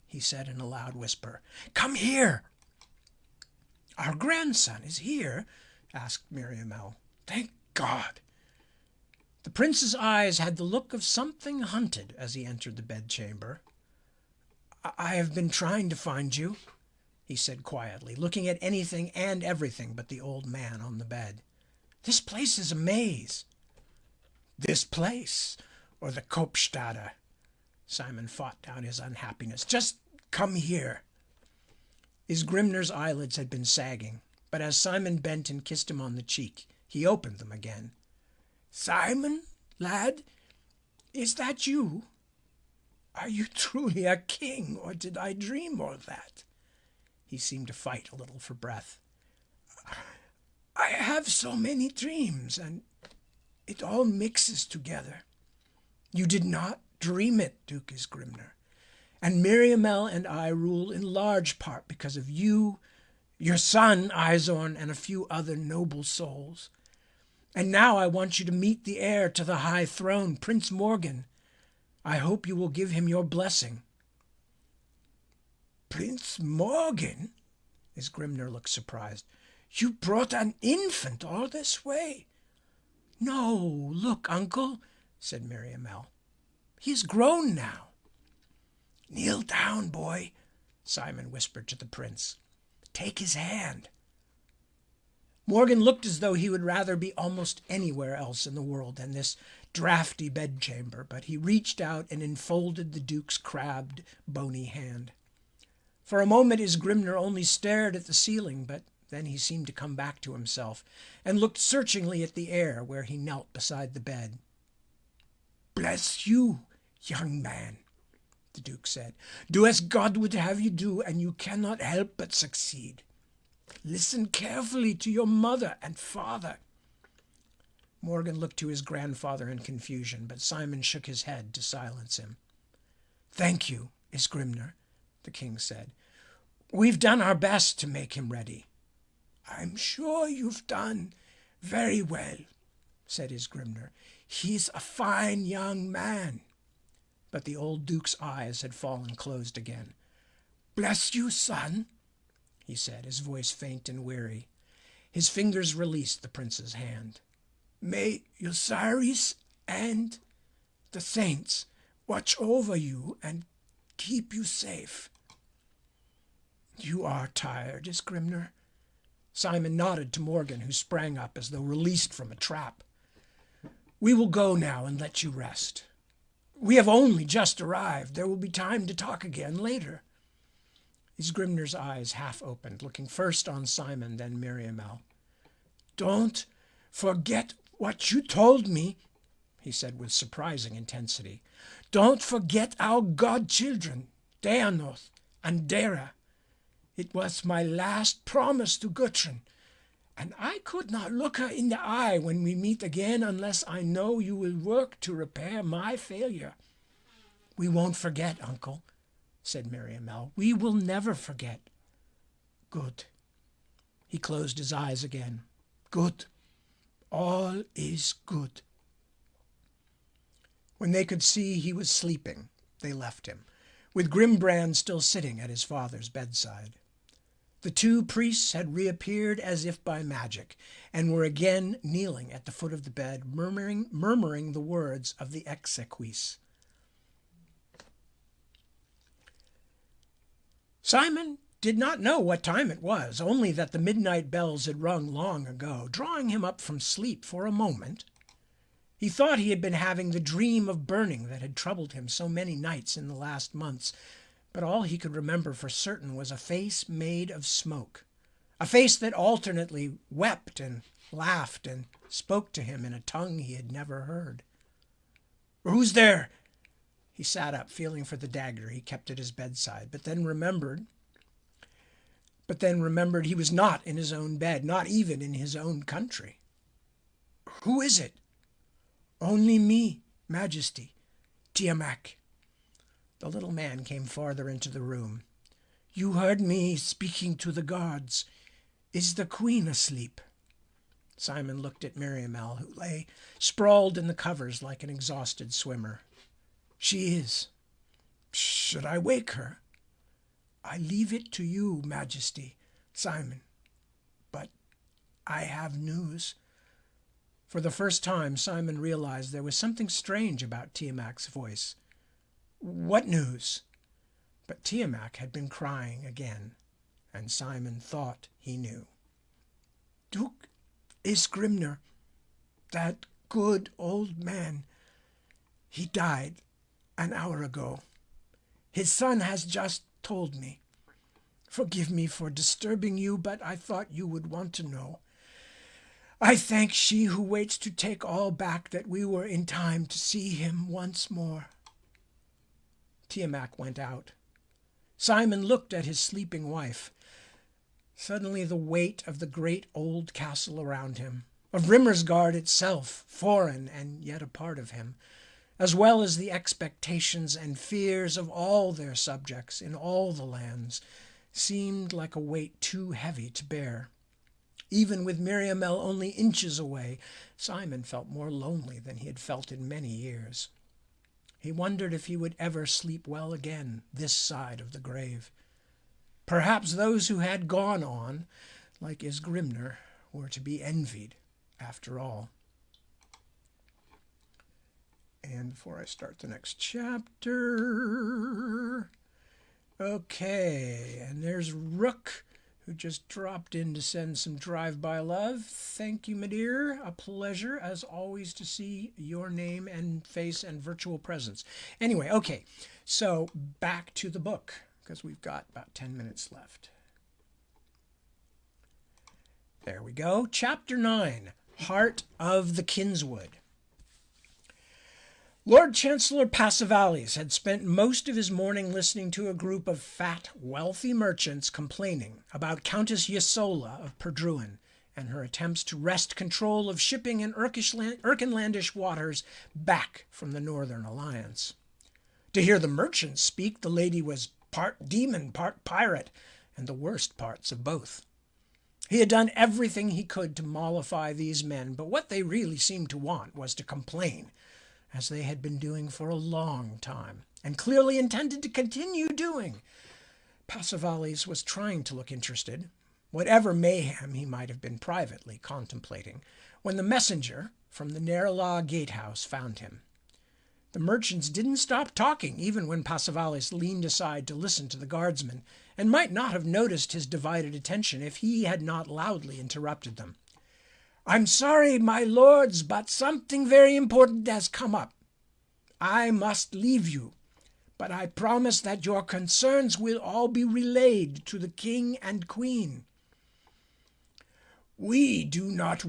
he said in a loud whisper, "come here." "Our grandson is here?" asked Miriamele. "Thank God." The prince's eyes had the look of something hunted as he entered the bedchamber. "I have been trying to find you," he said quietly, looking at anything and everything but the old man on the bed. "This place is a maze." "This place, or the Kopstade?" Simon fought down his unhappiness. "Just come here." Isgrimner's eyelids had been sagging, but as Simon bent and kissed him on the cheek, he opened them again. "Simon, lad, is that you? Are you truly a king, or did I dream all that?" He seemed to fight a little for breath. "I have so many dreams, and it all mixes together." "You did not dream it, Duke Isgrimner. And Miriamele and I rule in large part because of you, your son Izorn, and a few other noble souls. And now I want you to meet the heir to the high throne, Prince Morgan. I hope you will give him your blessing." "Prince Morgan?" Isgrimner looked surprised. "You brought an infant all this way?" "No, look, uncle," said Miriamele. "He is grown now." "Kneel down, boy," Simon whispered to the prince. "Take his hand." Morgan looked as though he would rather be almost anywhere else in the world than this draughty bedchamber, but he reached out and enfolded the Duke's crabbed, bony hand. For a moment Isgrimner only stared at the ceiling, but then he seemed to come back to himself and looked searchingly at the air where he knelt beside the bed. "Bless you, young man," the Duke said. "Do as God would have you do, and you cannot help but succeed. Listen carefully to your mother and father." Morgan looked to his grandfather in confusion, but Simon shook his head to silence him. "Thank you, Isgrimner," the king said. "We've done our best to make him ready." "I'm sure you've done very well," said Isgrimner. "He's a fine young man." But the old Duke's eyes had fallen closed again. "Bless you, son," he said, his voice faint and weary. His fingers released the prince's hand. "May Osiris and the saints watch over you and keep you safe." "You are tired, Isgrimner." Simon nodded to Morgan, who sprang up as though released from a trap. "We will go now and let you rest. We have only just arrived. There will be time to talk again later." Isgrimner's eyes half opened, looking first on Simon, then Miriamele. "Don't forget what you told me," he said with surprising intensity. "Don't forget our godchildren, Deanoth and Dara. It was my last promise to Gutrin, and I could not look her in the eye when we meet again unless I know you will work to repair my failure." "We won't forget, uncle," said Miriamele. "We will never forget." "Good." He closed his eyes again. "Good. All is good." When they could see he was sleeping, they left him, with Grimbrand still sitting at his father's bedside. The two priests had reappeared as if by magic, and were again kneeling at the foot of the bed, murmuring the words of the exequies. Simon did not know what time it was, only that the midnight bells had rung long ago, drawing him up from sleep for a moment. He thought he had been having the dream of burning that had troubled him so many nights in the last months, but all he could remember for certain was a face made of smoke, a face that alternately wept and laughed and spoke to him in a tongue he had never heard. "Who's there?" He sat up, feeling for the dagger he kept at his bedside, but then remembered he was not in his own bed, not even in his own country. "Who is it?" "Only me," Majesty, Tiamat." The little man came farther into the room. "You heard me speaking to the guards. Is the queen asleep?" Simon looked at Miriamel, who lay sprawled in the covers like an exhausted swimmer. "She is. Should I wake her?" "I leave it to you, Majesty, Simon. But I have news." For the first time, Simon realized there was something strange about Tiamat's voice. "What news?" But Tiamat had been crying again, and Simon thought he knew. "Duke Isgrimner, that good old man, he died an hour ago. His son has just told me. Forgive me for disturbing you, but I thought you would want to know. I thank she who waits to take all back that we were in time to see him once more." Tiamat went out. Simon looked at his sleeping wife. Suddenly the weight of the great old castle around him, of Rimmersgard itself, foreign and yet a part of him, as well as the expectations and fears of all their subjects in all the lands, seemed like a weight too heavy to bear. Even with Miriamel only inches away, Simon felt more lonely than he had felt in many years. He wondered if he would ever sleep well again this side of the grave. Perhaps those who had gone on, like Isgrimner, were to be envied after all. And before I start the next chapter... Okay, and there's Rook, who just dropped in to send some drive-by love. Thank you, my dear. A pleasure, as always, to see your name and face and virtual presence. Anyway, okay, so back to the book, because we've got about 10 minutes left. There we go. Chapter 9, Heart of the Kinswood. Lord Chancellor Passavalis had spent most of his morning listening to a group of fat, wealthy merchants complaining about Countess Ysola of Perdruin and her attempts to wrest control of shipping in Erkenlandish waters back from the Northern Alliance. To hear the merchants speak, the lady was part demon, part pirate, and the worst parts of both. He had done everything he could to mollify these men, but what they really seemed to want was to complain, as they had been doing for a long time, and clearly intended to continue doing. Passavalis was trying to look interested, whatever mayhem he might have been privately contemplating, when the messenger from the Nerla gatehouse found him. The merchants didn't stop talking, even when Passavalis leaned aside to listen to the guardsmen, and might not have noticed his divided attention if he had not loudly interrupted them. "I'm sorry, my lords, but something very important has come up. I must leave you, but I promise that your concerns will all be relayed to the king and queen." "We do not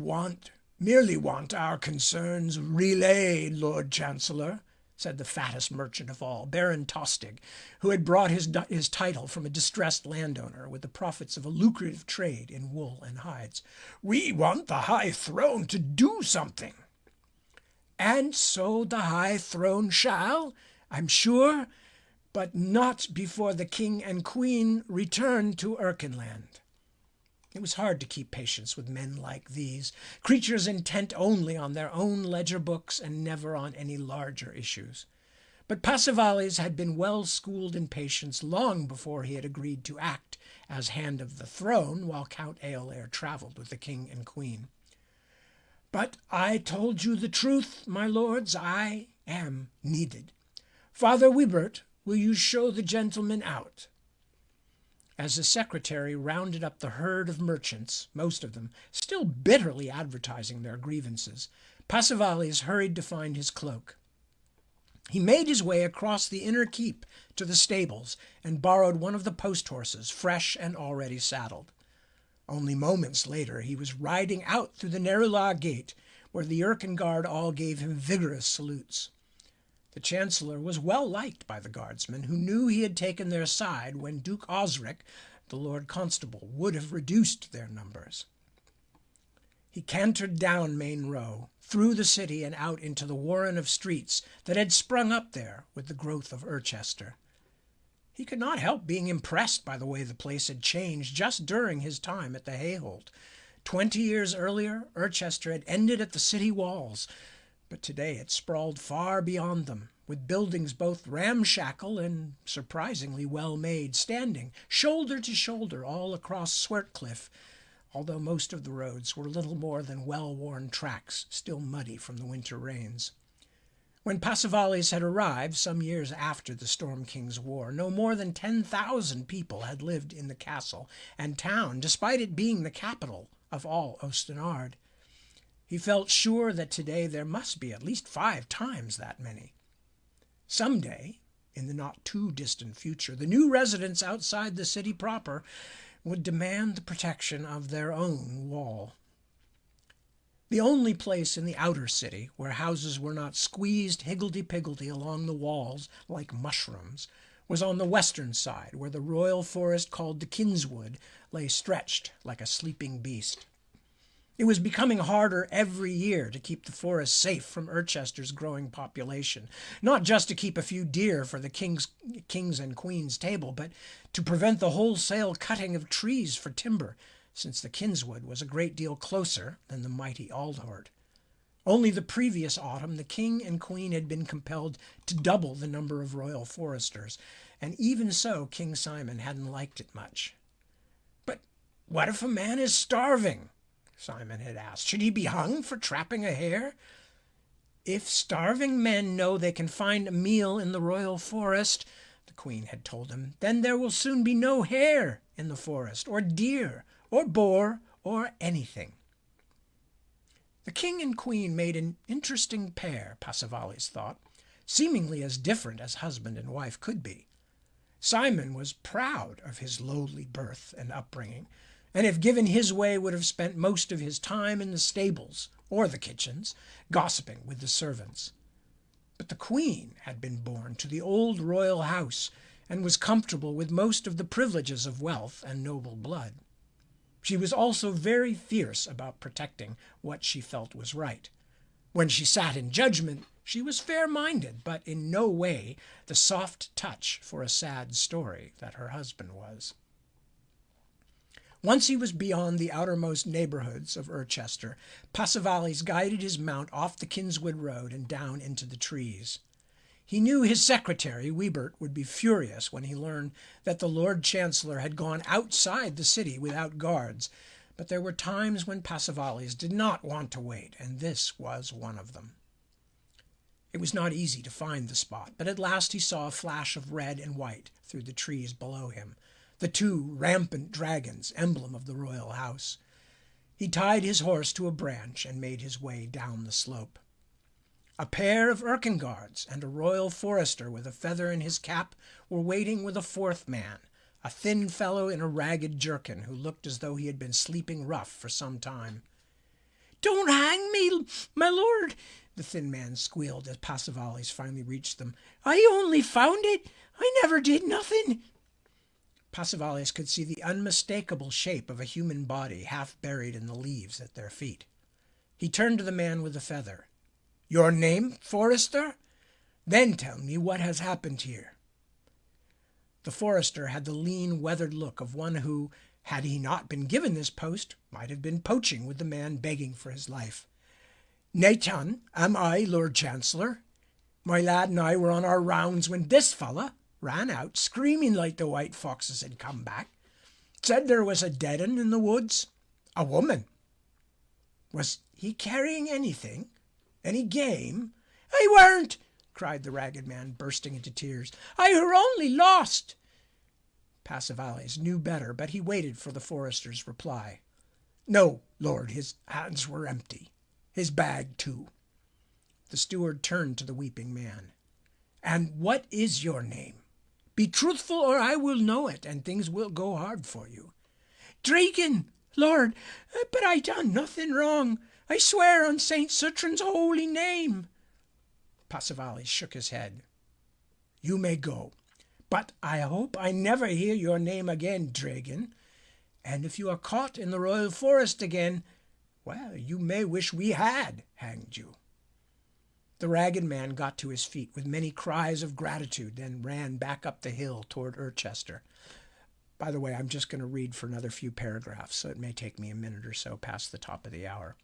merely want our concerns relayed, Lord Chancellor," said the fattest merchant of all, Baron Tostig, who had brought his title from a distressed landowner with the profits of a lucrative trade in wool and hides. "We want the High Throne to do something." "And so the High Throne shall, I'm sure, but not before the king and queen return to Erkenland." It was hard to keep patience with men like these, creatures intent only on their own ledger books and never on any larger issues. But Passavalis had been well schooled in patience long before he had agreed to act as Hand of the Throne while Count Eolair travelled with the king and queen. "But I told you the truth, my lords. I am needed. Father Wibert, will you show the gentlemen out?" As the secretary rounded up the herd of merchants, most of them still bitterly advertising their grievances, Passavalis hurried to find his cloak. He made his way across the inner keep to the stables and borrowed one of the post horses, fresh and already saddled. Only moments later he was riding out through the Nerula gate, where the Erkenguard all gave him vigorous salutes. The Chancellor was well liked by the guardsmen, who knew he had taken their side when Duke Osric, the Lord Constable, would have reduced their numbers. He cantered down Main Row, through the city and out into the warren of streets that had sprung up there with the growth of Irchester. He could not help being impressed by the way the place had changed just during his time at the Hayholt. 20 years earlier, Irchester had ended at the city walls, but today it sprawled far beyond them, with buildings both ramshackle and surprisingly well made, standing shoulder to shoulder all across Swertcliffe, although most of the roads were little more than well-worn tracks, still muddy from the winter rains. When Passavales had arrived some years after the Storm King's War, no more than 10,000 people had lived in the castle and town, despite it being the capital of all Ostenard. He felt sure that today there must be at least 5 times that many. Some day, in the not-too-distant future, the new residents outside the city proper would demand the protection of their own wall. The only place in the outer city where houses were not squeezed higgledy-piggledy along the walls like mushrooms was on the western side, where the royal forest called the Kinswood lay stretched like a sleeping beast. It was becoming harder every year to keep the forest safe from Irchester's growing population, not just to keep a few deer for the king's and queen's table, but to prevent the wholesale cutting of trees for timber, since the Kinswood was a great deal closer than the mighty Aldhort. Only the previous autumn the king and queen had been compelled to double the number of royal foresters, and even so King Simon hadn't liked it much. "But what if a man is starving?" Simon had asked. "Should he be hung for trapping a hare?" "If starving men know they can find a meal in the royal forest," the queen had told him, "then there will soon be no hare in the forest, or deer, or boar, or anything." The king and queen made an interesting pair, Passavales thought, seemingly as different as husband and wife could be. Simon was proud of his lowly birth and upbringing, and if given his way would have spent most of his time in the stables or the kitchens, gossiping with the servants. But the queen had been born to the old royal house and was comfortable with most of the privileges of wealth and noble blood. She was also very fierce about protecting what she felt was right. When she sat in judgment, she was fair-minded, but in no way the soft touch for a sad story that her husband was. Once he was beyond the outermost neighborhoods of Irchester, Passavales guided his mount off the Kinswood Road and down into the trees. He knew his secretary, Wiebert, would be furious when he learned that the Lord Chancellor had gone outside the city without guards, but there were times when Passavales did not want to wait, and this was one of them. It was not easy to find the spot, but at last he saw a flash of red and white through the trees below him, the 2 rampant dragons, emblem of the royal house. He tied his horse to a branch and made his way down the slope. A pair of Erkengards and a royal forester with a feather in his cap were waiting with a 4th man, a thin fellow in a ragged jerkin who looked as though he had been sleeping rough for some time. "Don't hang me, my lord," the thin man squealed as Passavales finally reached them. "I only found it. I never did nothing." Passavales could see the unmistakable shape of a human body half buried in the leaves at their feet. He turned to the man with the feather. "Your name, forester? Then tell me what has happened here." The forester had the lean, weathered look of one who, had he not been given this post, might have been poaching with the man begging for his life. "Nathan, am I, Lord Chancellor? My lad and I were on our rounds when this fella ran out, screaming like the white foxes had come back. Said there was a dead 'un in the woods. A woman." "Was he carrying anything? Any game?" "I weren't," cried the ragged man, bursting into tears. "I were only lost." Passavales knew better, but he waited for the forester's reply. "No, lord, his hands were empty. His bag, too." The steward turned to the weeping man. "And what is your name? Be truthful, or I will know it, and things will go hard for you." "Draken, lord, but I done nothing wrong. I swear on Saint Sutrin's holy name." Passavales shook his head. "You may go, but I hope I never hear your name again, Dragon. And if you are caught in the royal forest again, Well, you may wish we had hanged you. The ragged man got to his feet with many cries of gratitude, then ran back up the hill toward Irchester. By the way, I'm just going to read for another few paragraphs, so it may take me a minute or so past the top of the hour.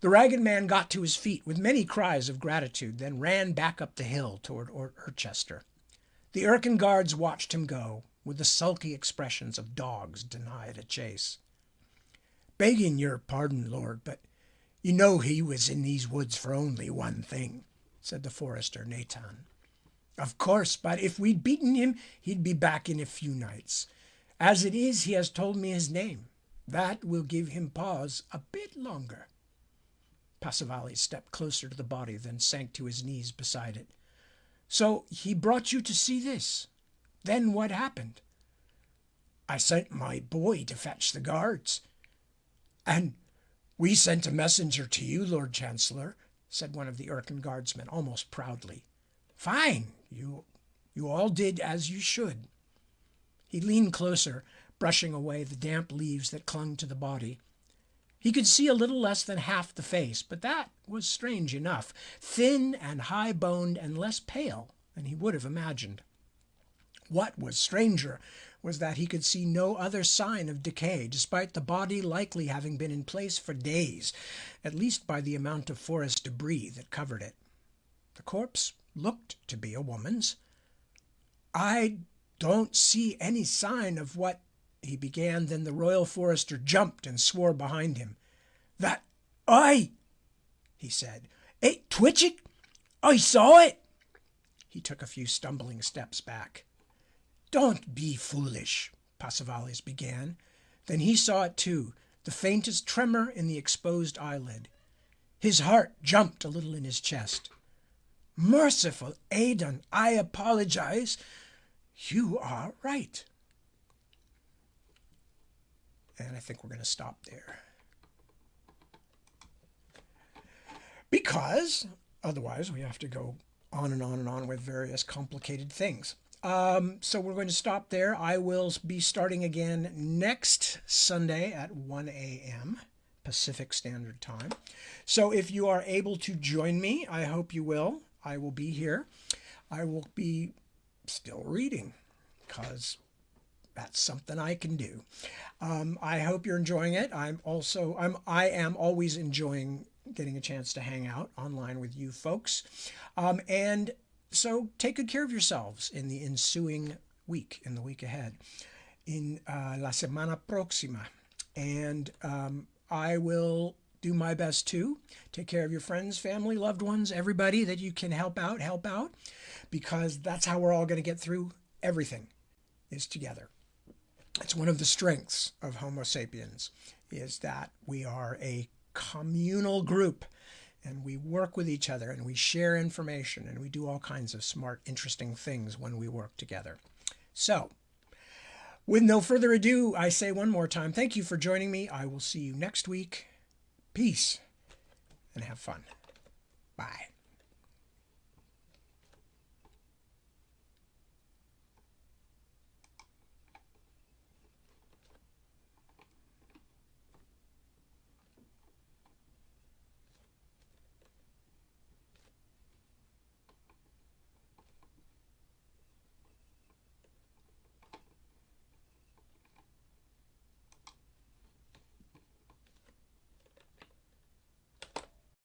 The ragged man got to his feet with many cries of gratitude, then ran back up the hill toward Irchester. The Erkin guards watched him go, with the sulky expressions of dogs denied a chase. Begging your pardon, Lord, but you know he was in these woods for only one thing, said the forester, Nathan. Of course, but if we'd beaten him, he'd be back in a few nights. As it is, he has told me his name. That will give him pause a bit longer. Passavalis stepped closer to the body, then sank to his knees beside it. So he brought you to see this. Then what happened? I sent my boy to fetch the guards. And we sent a messenger to you, Lord Chancellor, said one of the Erkin guardsmen, almost proudly. Fine. You all did as you should. He leaned closer, brushing away the damp leaves that clung to the body. He could see a little less than half the face, but that was strange enough, thin and high-boned and less pale than he would have imagined. What was stranger was that he could see no other sign of decay, despite the body likely having been in place for days, at least by the amount of forest debris that covered it. The corpse looked to be a woman's. I don't see any sign of what he began, then the royal forester jumped and swore behind him. That I, he said. Twitch it? I saw it. He took a few stumbling steps back. Don't be foolish, Passavalis began. Then he saw it too, the faintest tremor in the exposed eyelid. His heart jumped a little in his chest. Merciful Aidan, I apologize. You are right. And I think we're going to stop there. Because otherwise we have to go on and on and on with various complicated things. So we're going to stop there. I will be starting again next Sunday at 1 a.m. Pacific Standard Time. So if you are able to join me, I hope you will. I will be here. I will be still reading because that's something I can do. I hope you're enjoying it. I am always enjoying getting a chance to hang out online with you folks. And so take good care of yourselves in the ensuing week, in the week ahead, in la semana próxima. And I will do my best too. Take care of your friends, family, loved ones, everybody that you can help out, because that's how we're all going to get through everything, is together. It's one of the strengths of Homo sapiens, is that we are a communal group, and we work with each other, and we share information, and we do all kinds of smart, interesting things when we work together. So, with no further ado, I say one more time, thank you for joining me. I will see you next week. Peace, and have fun. Bye.